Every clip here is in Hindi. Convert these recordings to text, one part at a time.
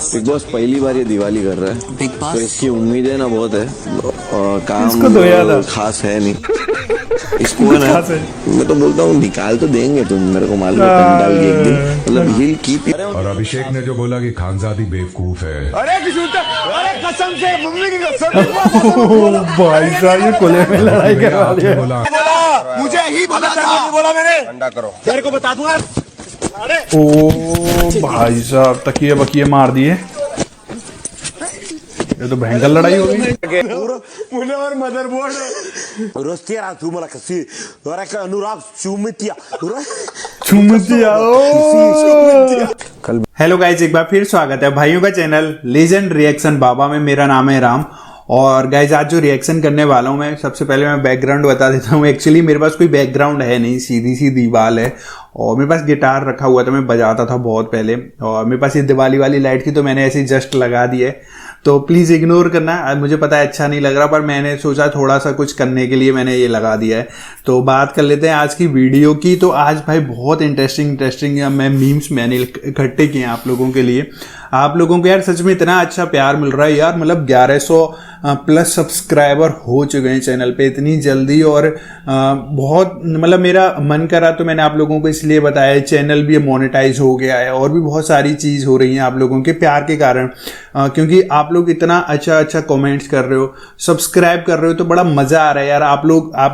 बिग बॉस पहली बार ये दिवाली कर रहा है, बिग बॉस तो इसकी उम्मीदें ना बहुत है और काम इसको तो याद है। खास है नहीं। इसको है ना, मैं तो बोलता हूँ निकाल तो देंगे तुम, मेरे को मालूम है पंडाल के एक दिन, मतलब हिल कीप। और अभिषेक ने जो बोला कि खानजादी बेवकूफ है, अरे कसम से मम्मी की कसम भाई साहब ये कोले में लड़ाई करवा आपने दिया। बोला मुझे ही बोला था, बोला मैंने ठंडा करो, तेरे को बता दूंगा। ओ भाई साहब तकिए बकिए मार दिए, ये तो भयंकर लड़ाई हो गई। मुझे और मदरबोर्ड रोस्तिया तू मला कसी और एक अनुराग चुमतिया हेलो गाइज, एक बार फिर स्वागत है भाइयों का चैनल लेजेंड रिएक्शन बाबा में। मेरा नाम है राम और गाइज आज जो रिएक्शन करने वाला हूँ मैं, सबसे पहले मैं बैकग्राउंड बता देता हूँ। एक्चुअली मेरे पास कोई बैकग्राउंड है नहीं, सीधी सी दीवार है और मेरे पास गिटार रखा हुआ था, मैं बजाता था बहुत पहले, और मेरे पास ये दिवाली वाली लाइट थी तो मैंने ऐसे ही जस्ट लगा दी है, तो प्लीज़ इग्नोर करना। मुझे पता है अच्छा नहीं लग रहा, पर मैंने सोचा थोड़ा सा कुछ करने के लिए मैंने ये लगा दिया है। तो बात कर लेते हैं आज की वीडियो की। तो आज भाई बहुत इंटरेस्टिंग मैं मीम्स मैंने इकट्ठे किए हैं आप लोगों के लिए। आप लोगों को यार सच में इतना अच्छा प्यार मिल रहा है यार, मतलब 1100 प्लस सब्सक्राइबर हो चुके हैं चैनल पे इतनी जल्दी, और बहुत मतलब मेरा मन करा तो मैंने आप लोगों को इसलिए बताया। चैनल भी मोनेटाइज हो गया है और भी बहुत सारी चीज़ हो रही हैं आप लोगों के प्यार के कारण, क्योंकि आप लोग इतना अच्छा कमेंट्स कर रहे हो, सब्सक्राइब कर रहे हो, तो बड़ा मज़ा आ रहा है यार। आप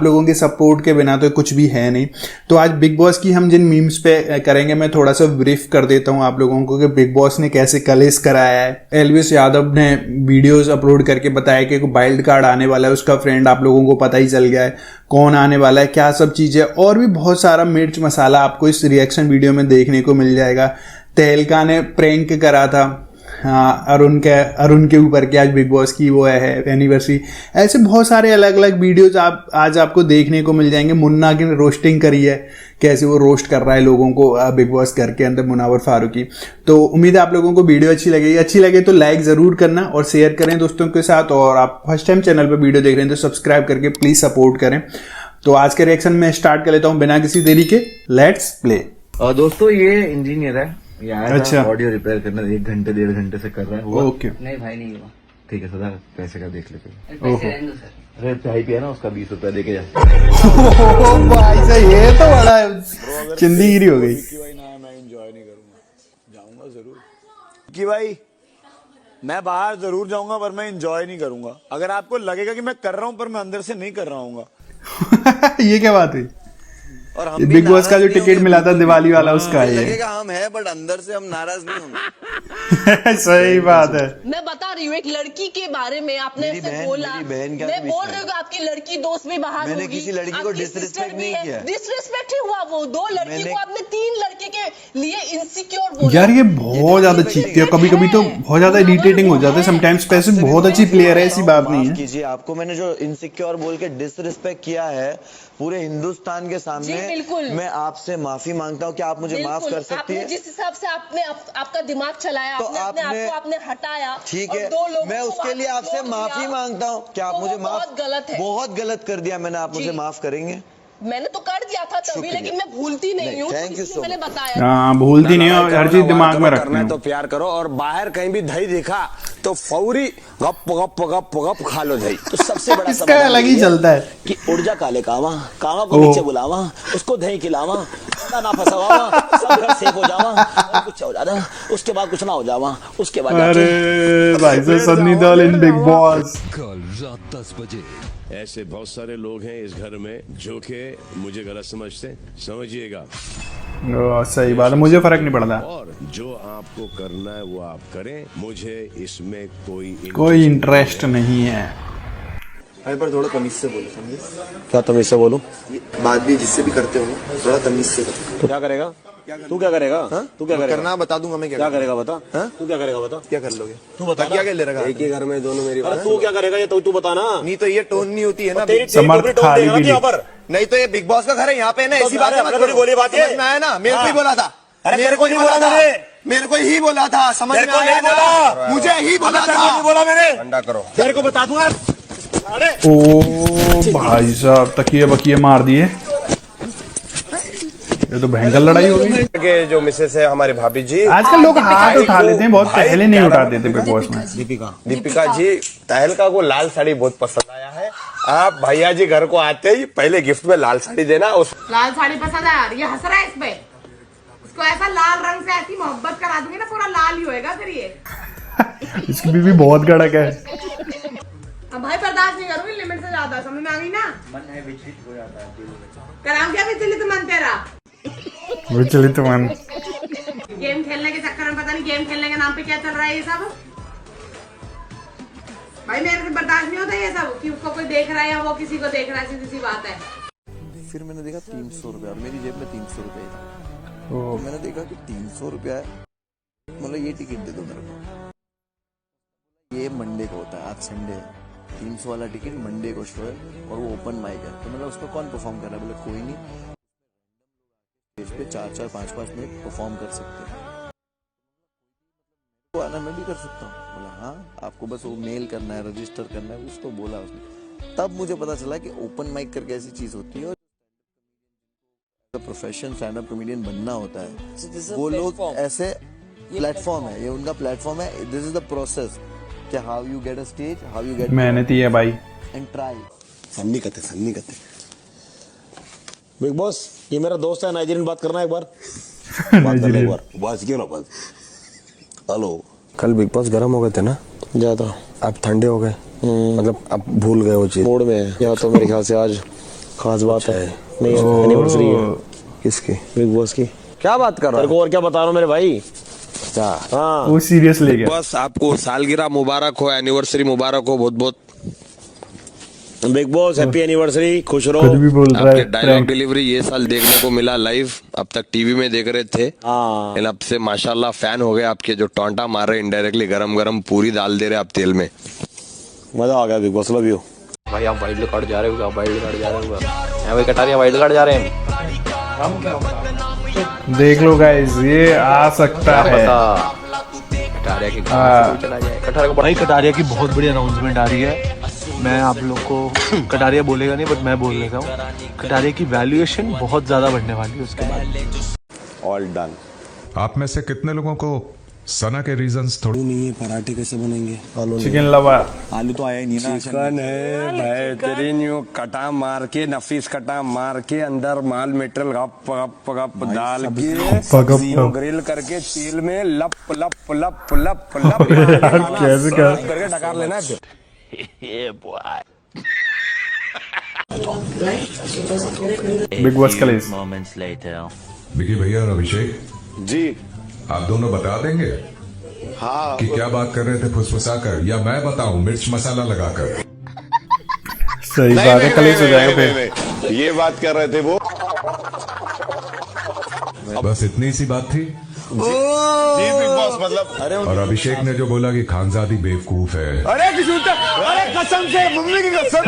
लोगों के सपोर्ट के बिना तो कुछ भी है नहीं। तो आज बिग बॉस की हम जिन मीम्स पे करेंगे, मैं थोड़ा सा ब्रीफ कर देता हूँ आप लोगों को कि बिग बॉस ने कैसे कलेश कराया है। एल्विस यादव ने वीडियोस अपलोड करके बताया कि वाइल्ड कार्ड आने वाला है, उसका फ्रेंड आप लोगों को पता ही चल गया है कौन आने वाला है, क्या सब चीज़ें, और भी बहुत सारा मिर्च मसाला आपको इस रिएक्शन वीडियो में देखने को मिल जाएगा। तहलका ने प्रैंक करा था अरुण के ऊपर कि आज बिग बॉस की वो है एनिवर्सरी। ऐसे बहुत सारे अलग अलग वीडियोज आज आपको देखने को मिल जाएंगे। मुन्ना की रोस्टिंग करी है, कैसे वो रोस्ट कर रहा है लोगों को बिग बॉस घर के अंदर, मुनावर फारूकी। तो उम्मीद है आप लोगों को वीडियो अच्छी लगेगी। अच्छी लगे तो लाइक ज़रूर करना और शेयर करें दोस्तों के साथ, और आप फर्स्ट टाइम चैनल पर वीडियो देख रहे हैं तो सब्सक्राइब करके प्लीज़ सपोर्ट करें। तो आज के रिएक्शन में स्टार्ट कर लेता हूँ बिना किसी देरी के, लेट्स प्ले। दोस्तों ये इंजीनियर है, ये आया अच्छा। था ऑडियो रिपेयर करना, 1 घंटे 1.5 घंटे से कर रहा है। हुआ? ओके नहीं भाई नहीं हुआ। ठीक है सदा, पैसे का देख लेते हैं। पैसे रहने दो सर। अरे चाय पिया ना, उसका 20 रुपया देके जा। भाई साहब ये तो बड़ा चिंदीगिरी हो गई। कि भाई ना मैं एंजॉय नहीं करूंगा, जाऊंगा जरूर कि भाई मैं बाहर जरूर जाऊंगा, पर मैं एंजॉय नहीं करूंगा। अगर आपको लगेगा कि मैं कर रहा हूं पर मैं अंदर से नहीं कर रहा हूँ ये क्या बात हुई? और हम बिग बॉस का जो टिकट मिला था दिवाली वाला उसका है ये। लगेगा हम है, बट अंदर से हम नाराज नहीं होंगे। सही बात है। मैं बता रही हूँ एक लड़की के बारे में आपने मेरी ऐसे बहन- बोला। मेरी बहन क्या मैं बीच बोल में? रही हूँ कि आपकी लड़की दोस्त भी बाहर मैंने होगी। किसी लड़की को आपकी disrespect sister भी नहीं है। किया। डिसरिस्पेक्ट ही हुआ, वो 2 लड़की मैंने- को आपने 3 लड़के के लिए इनसिक्योर बोला। यार ये बहुत ज्यादा चीखती है, कभी कभी तो बहुत ज्यादा इरिटेटिंग हो जाता है समटाइम्स। पैसे बहुत अच्छी प्लेयर है, ऐसी बात नहीं माफ है। कीजिए, आपको मैंने जो इनसिक्योर बोल के डिसरिस्पेक्ट किया है पूरे हिंदुस्तान के जी, सामने, बिल्कुल। मैं आपसे माफी मांगता हूँ। क्या आप मुझे माफ बिल्कुल, कर सकती आपने है? जिस हिसाब से आपने आपका दिमाग चलाया, तो आपने अपने आप को आपने हटाया, ठीक और है, 2 लोगों मैं को उसके वहाँ लिए पे आपसे छोड़ माफी दिया, मांगता हूँ। क्या आप तो मुझे वो माफ? बहुत गलत है। बहुत गलत कर दिया मैंने, आप मुझे जी। माफ करेंगे? मैंने तो कर दिया था तभी, शुक्रिया। लेकिन मैं भूलती नहीं हूँ, Thank you इसलिए so मैंने much। बताया। हाँ भूलती नहीं हो, हर चीज दिमाग में रखती करना है तो हूँ। प्यार करो, और बाहर कहीं भी दही दिखा तो फौरी गप गप गप गप खा लो दही। तो सबसे बड़ा इसका अलग ही चलता है कि उड़ जा काले कावा, कावा को ओह। नीचे बुलावा, उसको दही खिलावा, ना फंसावा, सब घर सेफ हो जावा, और कुछ हो जाता, उसके बाद कुछ ना हो जावा, उसके बाद अरे भाई साहब Sunny Deol in big boss. कल रात 10 बजे। ऐसे बहुत सारे लोग हैं इस घर में जो कि मुझे गलत समझते, समझिएगा। सही बात है, मुझे फर्क नहीं पड़ता, और जो आपको करना है वो आप करें, मुझे इसमें कोई इंटरेस्ट नहीं है। भाई पर थोड़ा तमीज से बोलो, समझे? क्या तमीज से बोलूं? बात भी जिससे भी करते हो ना, थोड़ा तमीज से करो। क्या करेगा तू? क्या करेगा? तू क्या करेगा? करना बता दूंगा मैं क्या करेगा बता? तू क्या करेगा बता? क्या कर लोगे? तू बता क्या ले रखा? एक ही घर में दोनों मेरी अरे तू क्या करेगा ये तो तू बता ना। नहीं तो ये टोन नहीं होती है ना। तेरी समर्थ टोकरी टोक खाली देगा ना भी यहाँ पर। नहीं तो ये बिग बॉस का घर है, यहाँ पे ना तो ऐसी बात अरे मत अपने करो। थोड़ी बोली बात ये। समझ में आया ना? मेरे को ही बोला था। अरे मेरे को नहीं बोला था। मैंने। मेरे को ही बोला था, समझ मेरे में को आया नहीं ना? बोला। मुझे ही बोला तेरे को नहीं था। बोला मैंने। ठंडा करो। तेरे को बता दूंगा। अरे ओ भाई साहब तकिए बकिए मार दिए, ये तो भयंकर लड़ाई हो गई। के जो मिसेस है हमारी भाभी जी, आजकल लोग हाथ उठा लेते हैं, बहुत पहले नहीं उठाते थे बिग बॉस में। दीपिका जी, तहलका को लाल साड़ी बहुत पसंद आया है। आप भैया जी घर को आते ही पहले गिफ्ट में लाल साड़ी देना। उस लाल साड़ी पसंद है यार, ये हंस रहा है इस पे। इसको ऐसा लाल रंग से ऐसी मोहब्बत करा दूंगी ना, पूरा लाल ही होएगा फिर ये। इसकी बीवी बहुत कड़क है। अब भाई बर्दाश्त नहीं करूंगी, लिमिट से ज्यादा। समझ में आ गई ना? मन है विचलित हो जाता है। कराऊं क्या विचलित मन तेरा? विचलित मन। गेम खेलने के चक्कर में पता नहीं गेम खेलने के नाम पे क्या चल रहा है ये सब। भाई मेरे से बर्दाश्त नहीं होता ये सब कि उसको कोई देख रहा है या वो किसी को देख रहा है, सीधी सी बात है। फिर मैंने देखा 300 रुपया, मेरी जेब में 300 रुपये था। तो मैंने देखा कि 300 रुपया है, मतलब ये टिकट दे दो मेरे को। ये मंडे को होता है, आज संडे है। 300 वाला टिकट मंडे को शो है और वो ओपन माइक है। तो मतलब उसको कौन परफॉर्म कर रहा है? बोले कोई नहीं, स्टेज पे 4-4, 5-5 मिनट परफॉर्म कर सकते हैं। तो आना मैं भी कर सकता हूँ। बोला हाँ, आपको बस वो मेल करना है, रजिस्टर करना है, उसको बोला उसने। तब मुझे पता चला कि ओपन माइक करके ऐसी चीज होती है और प्रोफेशन स्टैंड अप कॉमेडियन बनना होता है। वो लोग ऐसे प्लेटफॉर्म है, ये उनका प्लेटफॉर्म है। दिस इज द प्रोसेस कि how you get a stage, how you get मेहनती है भाई। And try. फन्नी करते बिग बॉस, ये मेरा दोस्त है नाइजीरियन, बात करना एक बार। बात करना एक बार, बस क्यों ना बस। हेलो, कल बिग बॉस गर्म हो गए थे ना ज्यादा, आप ठंडे हो गए, मतलब आप भूल गए वो चीज। मूड में है या तो मेरे ख्याल से आज खास बात है। नहीं, एनिवर्सरी है। किसकी? बिग बॉस की। क्या बात कर रहा तेरे को और क्या बता रहा हूँ मेरे भाई। हाँ, वो सीरियस ले गया। बस आपको सालगिरह मुबारक हो, एनिवर्सरी मुबारक हो, बहुत बहुत। बिग बॉस हैप्पी एनिवर्सरी, खुश रहो। खुद भी बोल रहा आपके है। डायलॉग डिलीवरी ये साल देखने को मिला लाइव, अब तक टीवी में देख रहे थे। लेकिन अब से माशाल्लाह फैन हो गए आपके, जो टोंटा मार रहे इनडायरेक्टली, गरम गरम पूरी डाल दे रहे आप तेल में। मजा आ गया बिग बॉस, लव यू। भाई आप वाइल्ड कार्ड जा रहे हो, आप वाइल्ड कार्ड जा रहे हो, यहाँ भाई कटारिया वाइल्ड कार्ड जा रहे हैं। देख लो गाइस, ये आ सकता है। कटारिया की चला जाए। कटारिया को भाई, कटारिया की बहुत बड़ी अनाउंसमेंट आ रही है। मैं आप लोग को, कटारिया बोलेगा नहीं बट मैं बोल लेता हूँ, कटारिया की वैल्यूएशन बहुत ज्यादा बढ़ने वाली है उसके बाद। All done. आप में से कितने लोगों को सना के रीजंस थोड़ी नहीं है? पराठे कैसे बनेंगे? Chicken lover. आलू तो आया ही नहीं ना। चिकन है बेहतरीन, यूं कटा मार के, नफीस कटा मार के, अंदर माल मटेरियल गप गप गप डाल के ग्रिल करके तेल में लप लप लप लप लप कैसे करके डकार लेना है। बिग बॉस कलेस। विकी भैया और अभिषेक जी, आप दोनों बता देंगे हाँ कि क्या बात कर रहे थे फुसफुसा कर, या मैं बताऊं मिर्च मसाला लगाकर? सही बात है, कलेस हो जाएगा फिर। ये बात कर रहे थे वो। बस इतनी सी बात थी। जी बिग बॉस, मतलब अरे और अभिषेक ने जो बोला कि खानजादी बेवकूफ है। अरे कसम से, मम्मी की कसम।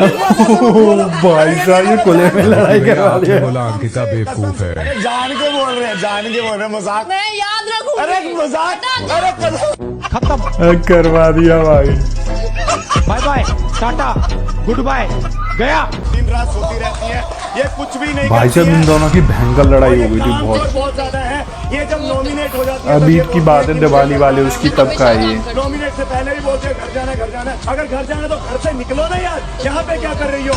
भाई साहब, ये खुले में लड़ाई करवा रही है। बोला अंकिता बेवकूफ है। जान के बोल रहे हैं, जान के बोल रहे हैं, मजाक। मैं याद रखूंगी। अरे मजाक, अरे करवा दिया भाई। Bye bye, tata, good bye, गया। दिन रात सोती रहती है, ये कुछ भी नहीं। भाई साहब, इन दोनों की भयंकर लड़ाई हो गई थी बहुत ज्यादा है। ये जब नॉमिनेट हो जाती है, अभी की बात है, दिवाली वाले उसकी तब का है ये। नॉमिनेट से पहले भी बोलते हैं घर जाना है, घर जाना है। अगर घर जाना है तो घर से निकलो ना यार, यहाँ पे क्या कर रही हो?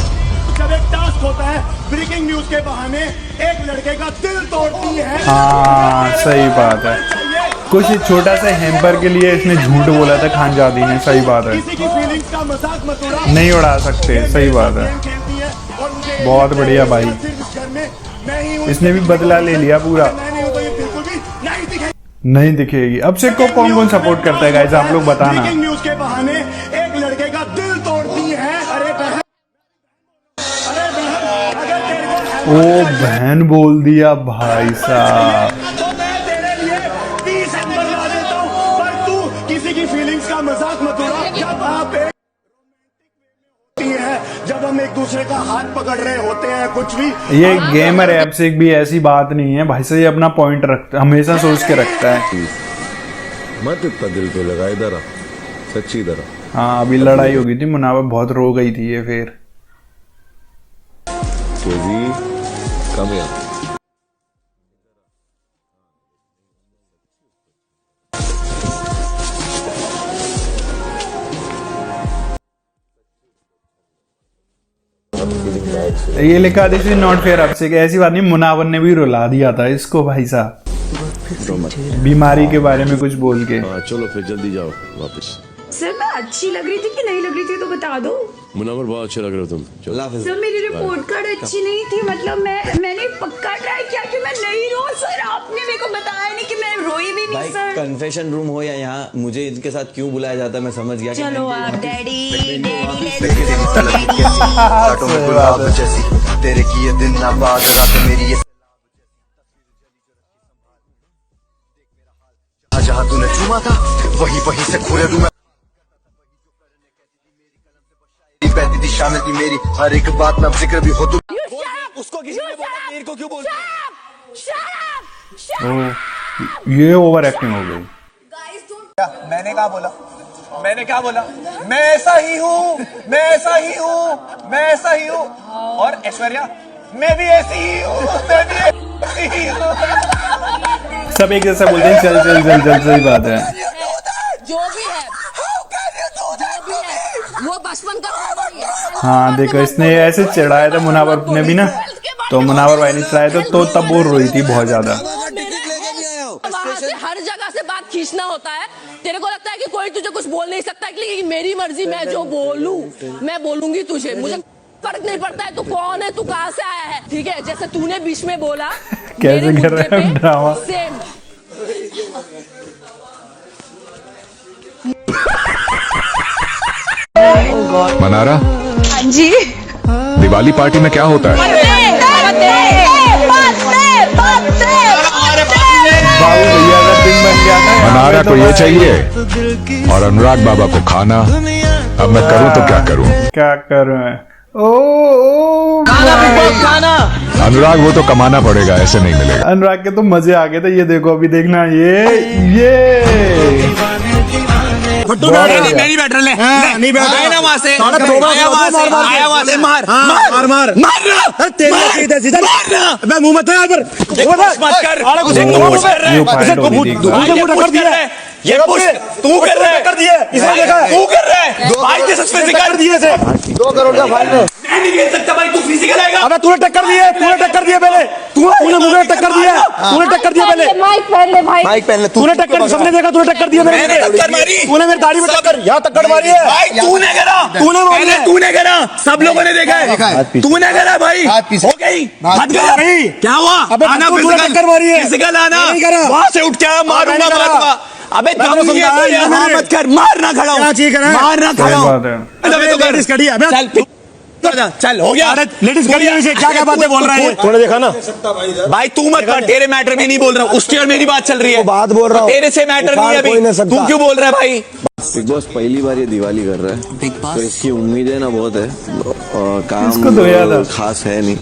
जब एक टास्क होता है, ब्रेकिंग न्यूज के बहाने एक लड़के का दिल तोड़ती है। हाँ, सही बात है। कुछ छोटा सा हैम्पर के लिए इसने झूठ बोला था खानजादी ने। सही बात है, किसी की फीलिंग्स का मजाक मत उड़ा। नहीं उड़ा सकते। सही बात है, बहुत बढ़िया भाई। इसने भी बदला ले लिया पूरा। नहीं दिखेगी। अभिषेक को कौन कौन सपोर्ट करता है गाइस, आप लोग बताना। न्यूज के बहाने एक लड़के का दिल तोड़ती है। अरे बहन, ओ बहन बोल दिया भाई साहब। तो मैं तेरे लिए 20 एम्बर ला देता हूँ, पर तू किसी की फीलिंग्स का मजाक मत उड़ा। जब आप जब हम एक दूसरे का हाथ पकड़ रहे होते हैं, कुछ भी। ये गेमर है अभिषेक भी, ऐसी बात नहीं है भाई साहब। ये अपना पॉइंट रखता, हमेशा सोच के रखता है। मत इतना दिल पे लगा, इधर आ, सच्ची इधर आ। हाँ, अभी लड़ाई हो गई थी, मुनावर बहुत रो गई थी ये। फिर कम यार ये लिखा दिस इज नॉट फेयर आपसे कि ऐसी बात नहीं, मुनावर ने भी रुला दिया था इसको भाई साहब बीमारी के बारे में कुछ बोल के। चलो फिर जल्दी जाओ वापस। सर मैं अच्छी लग रही थी कि नहीं लग रही थी तो बता दो। मुनावर बहुत अच्छे लग रहे हो तुम। चलो। सर मेरी रिपोर्ट कार्ड अच्छी नहीं थी, मतलब मैंने पक्का ट्राई किया कि मैं नहीं रो। सर आपने मेरे को बताया नहीं कि मैं रोई भी नहीं। सर कन्फेशन रूम हो या यहाँ, मुझे इनके साथ क्यों बुलाया जाता है मैं समझ गया। चलो आप डैडी तेरे किए दिन ना बाद रात मेरी जहाँ तूने चूमा था वहीं से खुले दूं मैं। बहती थी शामिल थी मेरी हर एक बात में, अब जिक्र भी हो तुम। उसको किसी ने बोला मेरे को क्यों बोल? ये ओवर एक्टिंग हो गई। मैंने क्या बोला? मैंने क्या बोला? मैं ऐसा ही हूँ, मैं ऐसा ही हूँ, मैं ऐसा ही हूँ। और ऐश्वर्या मैं भी ऐसी ही हूँ, मैं भी ऐसी ही हूँ। सब एक जैसा बोलते हैं, चल चल चल चल, सही बात है। जो भी है वो बचपन का हाँ देखो, इसने ऐसे चढ़ाया था मुनावर ने भी ना, तो मुनावर भाई ने चढ़ाया था तो तब वो रोई थी बहुत ज्यादा। वहाँ से हर जगह से बात खींचना होता है। तेरे को लगता है कि कोई तुझे कुछ बोल नहीं सकता, इसलिए मेरी मर्जी, मैं जो बोलूं मैं बोलूंगी तुझे, मुझे फर्क नहीं पड़ता है तू कौन है, तू कहाँ से आया है, ठीक है। जैसे तूने बीच में बोला कैसे कर रहे हैं ड्रामा। सेम मनारा, हाँ जी दिवाली पार्टी में क्या होता है? बाबू भैया का दिन बन गया था। मनारा को ये चाहिए और अनुराग बाबा को खाना। अब मैं करूं तो क्या करूं? क्या करूं? ओ खाना अनुराग वो तो कमाना पड़ेगा, ऐसे नहीं मिलेगा। अनुराग के तो मजे आ गए थे। ये देखो अभी देखना, ये नहीं बैठ रहे, नहीं बैठ रहे ना वहाँ से, आया वहाँ से मार मार मार मार सीधा मैं मुंह मत यहाँ पर मत कर। ये पुश तू कर रहा है, कर दिए इसने देखा, तू कर रहा है भाई के सच में कर दिए थे 2 करोड़ का फाइन है। नहीं खेल सकता भाई, तू फिजिकल आएगा। अबे तूने टक्कर दिए, तूने टक्कर दिए पहले, तूने मुझे टक्कर दिया, तूने टक्कर दिया पहले। माइक पहन ले भाई, माइक पहन ले। तूने टक्कर, सबने देखा तूने टक्कर दिया, मैंने टक्कर मारी, तूने मेरी दाढ़ी में टक्कर, यहाँ टक्कर मारी है भाई। तूने करा, तूने पहले तूने करा, सब लोगों ने देखा है, तूने करा भाई। हो गई हद करा भाई, क्या हुआ? आना टक्कर मारी है, फिजिकल आना, वहां से उठ के मारूंगा मारूंगा। अबे मत कर, मारना खड़ा हूँ, मारना खड़ा हूँ। चल हो गया, लेडीज खड़ी है, क्या क्या बातें बोल रहा है? थोड़ा देखा ना भाई, तू मत कर, तेरे मैटर में नहीं बोल रहा हूँ, उसकी और मेरी बात चल रही है, बात बोल रहा हूँ, तेरे से मैटर नहीं है अभी, तू क्यों बोल रहा है भाई? बिग बॉस पहली बार ये दिवाली कर रहा है, तो इसकी उम्मीदें ना बहुत है और काम खास है नहीं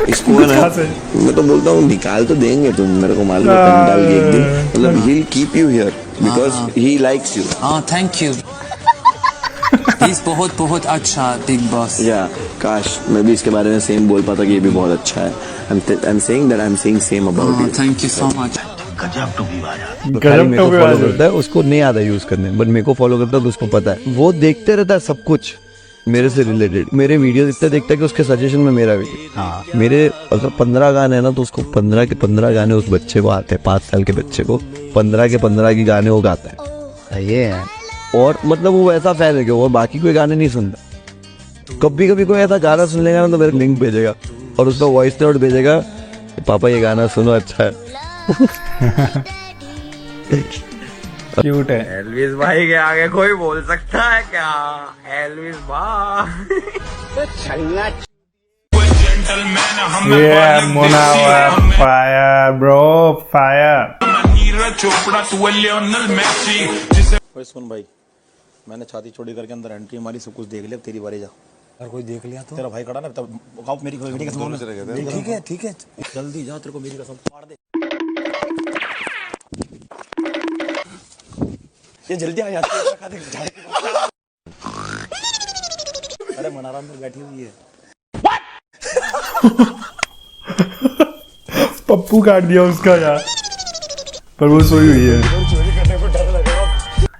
इसको ना। मैं तो बोलता हूँ निकाल तो देंगे तुम, मेरे को मालूम है पंडाल की एक दिन, मतलब he will keep you here because he likes you. Thank you, बहुत बहुत अच्छा बिग बॉस। या काश मैं भी इसके बारे में सेम बोल पाता कि ये भी बहुत अच्छा है। I am saying that I am saying same about you. Thank you so much. गजब टोपीबाज मेरे को फॉलो करता है, उसको नहीं आता यूज करने, बट मेरे को फॉलो करता है तो उसको पता है। वो देखते रहता है सब कुछ मेरे से रिलेटेड, मेरे वीडियो इतना देखता है कि उसके सजेशन में मेरा वीडियो। हाँ, मेरे अगर 15 गाने हैं ना तो उसको 15 के 15 गाने उस बच्चे को आते हैं। 5 साल के बच्चे को 15 के 15 की गाने वो गाता है। ये है, और मतलब वो ऐसा फैन है कि वो बाकी कोई गाने नहीं सुनता। कभी कभी कोई ऐसा गाना सुन लेगा ना तो मेरे लिंक भेजेगा और उसका वॉइस नोट भेजेगा, पापा ये गाना सुनो अच्छा है। क्यूट है। एल्विस भाई के आगे कोई बोल सकता है क्या? एल्विस भाई ये मुनावर फायर ब्रो, फायर। सुन भाई, मैंने छाती छोड़ी करके अंदर एंट्री मारी, सब कुछ देख लिया, तेरी बारी जा। अगर कोई देख लिया तो तेरा भाई खड़ा ना, तब मेरी कसम। ठीक है ठीक है, जल्दी जा, तेरे को मेरी कसम फाड़ दे। ये जल्दी आ जाती है। अरे मनारा में बैठी हुई है। पप्पू काट दिया उसका यार, पर वो सोई हुई है।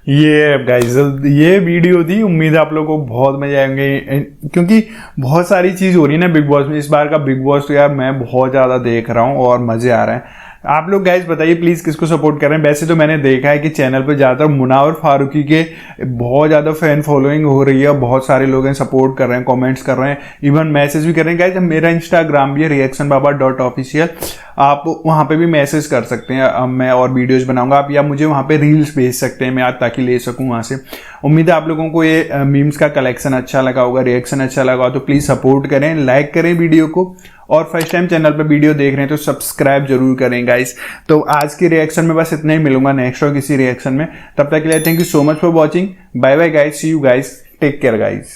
ये गाइस ये वीडियो थी, उम्मीद है आप लोगों को बहुत मजे आएंगे, क्योंकि बहुत सारी चीज हो रही है ना बिग बॉस में। इस बार का बिग बॉस तो यार मैं बहुत ज्यादा देख रहा हूँ और मजे आ रहे हैं। आप लोग गाइस बताइए प्लीज किसको सपोर्ट कर रहे हैं। वैसे तो मैंने देखा है कि चैनल पे ज्यादातर मुनावर फारूकी के बहुत ज्यादा फैन फॉलोइंग हो रही है, बहुत सारे लोग हैं सपोर्ट कर रहे हैं, कमेंट्स कर रहे हैं, इवन मैसेज भी कर रहे हैं। गाइस मेरा इंस्टाग्राम भी है reactionbaba.official, आप वहां पे भी मैसेज कर सकते हैं, मैं और वीडियोज बनाऊंगा आप, या मुझे वहां पे रील्स भेज सकते हैं मैं आज, ताकि ले सकूं वहां से। उम्मीद है आप लोगों को ये मीम्स का कलेक्शन अच्छा लगा होगा, रिएक्शन अच्छा लगा तो प्लीज सपोर्ट करें, लाइक करें वीडियो को, और फर्स्ट टाइम चैनल पर वीडियो देख रहे हैं तो सब्सक्राइब जरूर करें गाइस। तो आज के रिएक्शन में बस इतना ही, मिलूंगा नेक्स्ट और किसी रिएक्शन में, तब तक के लिए thank you so much for watching, bye bye guys, see you guys, take care guys.